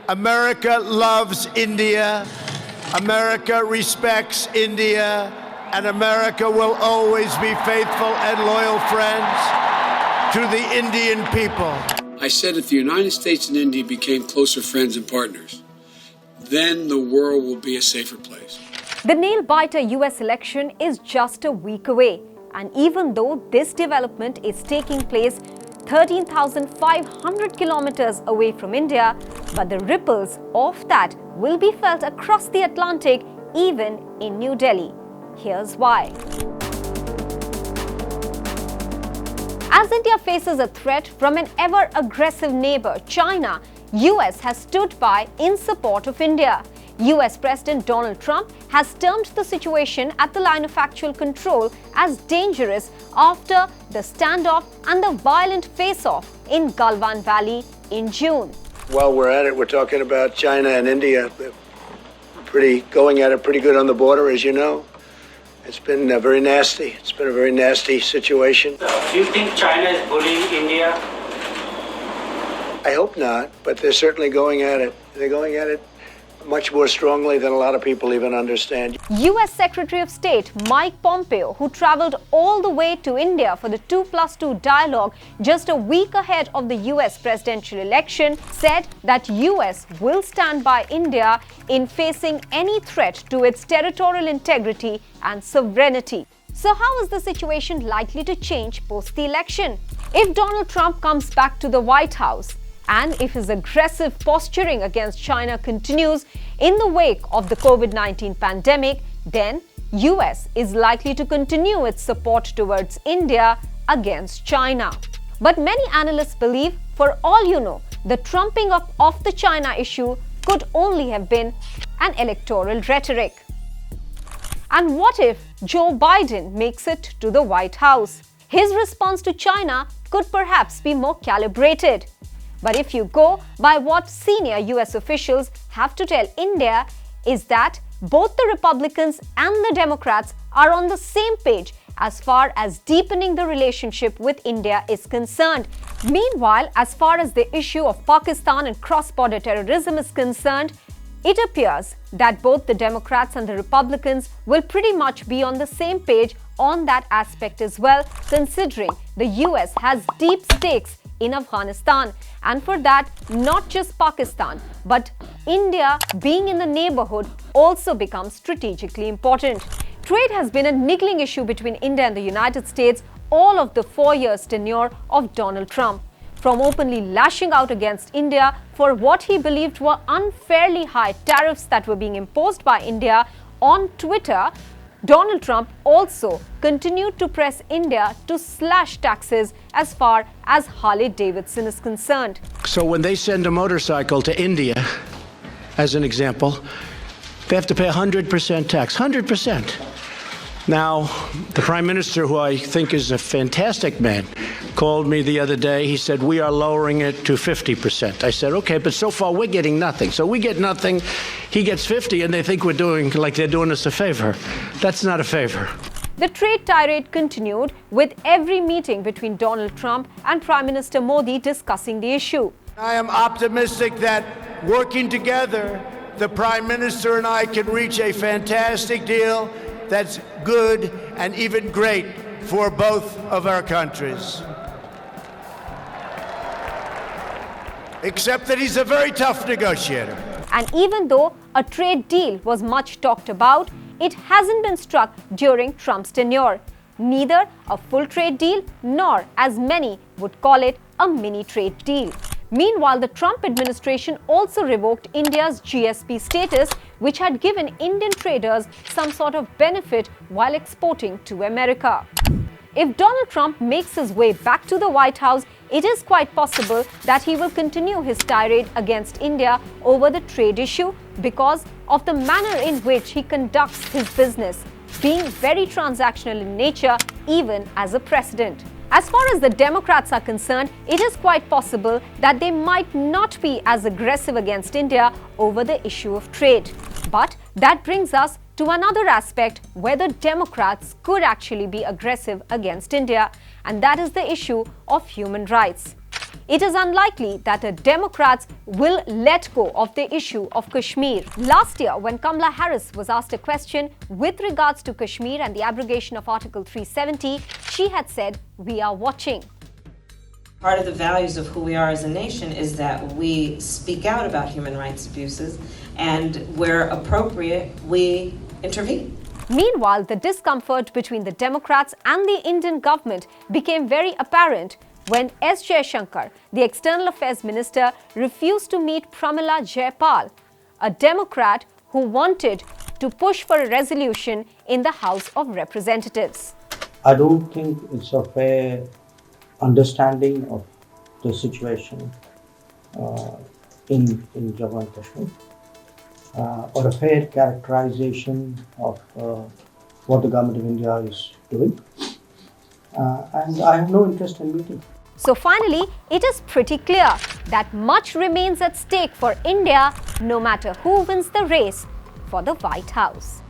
America loves India, America respects India, and America will always be faithful and loyal friends to the Indian people. I said if the United States and India became closer friends and partners, then the world will be a safer place. The nail-biter US election is just a week away. And even though this development is taking place 13,500 kilometers away from India, but the ripples of that will be felt across the Atlantic, even in New Delhi. Here's why. As India faces a threat from an ever-aggressive neighbor, China, US has stood by in support of India. US President Donald Trump has termed the situation at the line of actual control as dangerous after the standoff and the violent face-off in Galwan Valley in June. While we're at it, we're talking about China and India. Going at it pretty good on the border, as you know. It's been very nasty. It's been a very nasty situation. Do you think China is bullying India? I hope not, but they're certainly going at it. They're going at it much more strongly than a lot of people even understand. US Secretary of State Mike Pompeo, who traveled all the way to India for the 2+2 dialogue just a week ahead of the US presidential election, said that US will stand by India in facing any threat to its territorial integrity and sovereignty. So how is the situation likely to change post the election? If Donald Trump comes back to the White House, and if his aggressive posturing against China continues in the wake of the COVID-19 pandemic, then US is likely to continue its support towards India against China. But many analysts believe, for all you know, the trumping up of the China issue could only have been an electoral rhetoric. And what if Joe Biden makes it to the White House? His response to China could perhaps be more calibrated. But if you go by what senior US officials have to tell India, is that both the Republicans and the Democrats are on the same page as far as deepening the relationship with India is concerned. Meanwhile, as far as the issue of Pakistan and cross-border terrorism is concerned, it appears that both the Democrats and the Republicans will pretty much be on the same page on that aspect as well, considering the US has deep stakes in Afghanistan, and for that, not just Pakistan, but India being in the neighborhood also becomes strategically important. Trade has been a niggling issue between India and the United States all of the 4 years tenure of Donald Trump. From openly lashing out against India for what he believed were unfairly high tariffs that were being imposed by India on Twitter, Donald Trump also continued to press India to slash taxes as far as Harley-Davidson is concerned. So when they send a motorcycle to India, as an example, they have to pay 100% tax, 100%. Now, the Prime Minister, who I think is a fantastic man, called me the other day. He said, we are lowering it to 50%. I said, okay, but so far we're getting nothing. So we get nothing, he gets 50, and they think we're doing like they're doing us a favor. That's not a favor. The trade tirade continued with every meeting between Donald Trump and Prime Minister Modi discussing the issue. I am optimistic that working together, the Prime Minister and I can reach a fantastic deal that's good and even great for both of our countries. Except that he's a very tough negotiator. And even though a trade deal was much talked about, it hasn't been struck during Trump's tenure. Neither a full trade deal nor, as many would call it, a mini trade deal. Meanwhile, the Trump administration also revoked India's GSP status, which had given Indian traders some sort of benefit while exporting to America. If Donald Trump makes his way back to the White House, it is quite possible that he will continue his tirade against India over the trade issue because of the manner in which he conducts his business, being very transactional in nature even as a president. As far as the Democrats are concerned, it is quite possible that they might not be as aggressive against India over the issue of trade. But that brings us to another aspect where the Democrats could actually be aggressive against India, and that is the issue of human rights. it is unlikely that the Democrats will let go of the issue of Kashmir. Last year, when Kamala Harris was asked a question with regards to Kashmir and the abrogation of Article 370, she had said, "We are watching." Part of the values of who we are as a nation is that we speak out about human rights abuses, and where appropriate, we intervene. Meanwhile, the discomfort between the Democrats and the Indian government became very apparent when S. Jaishankar, the External Affairs Minister, refused to meet Pramila Jayapal, a Democrat who wanted to push for a resolution in the House of Representatives. I don't think it's a fair understanding of the situation in Jammu and Kashmir, or a fair characterization of what the government of India is doing, and I have no interest in meeting. So finally, it is pretty clear that much remains at stake for India, no matter who wins the race for the White House.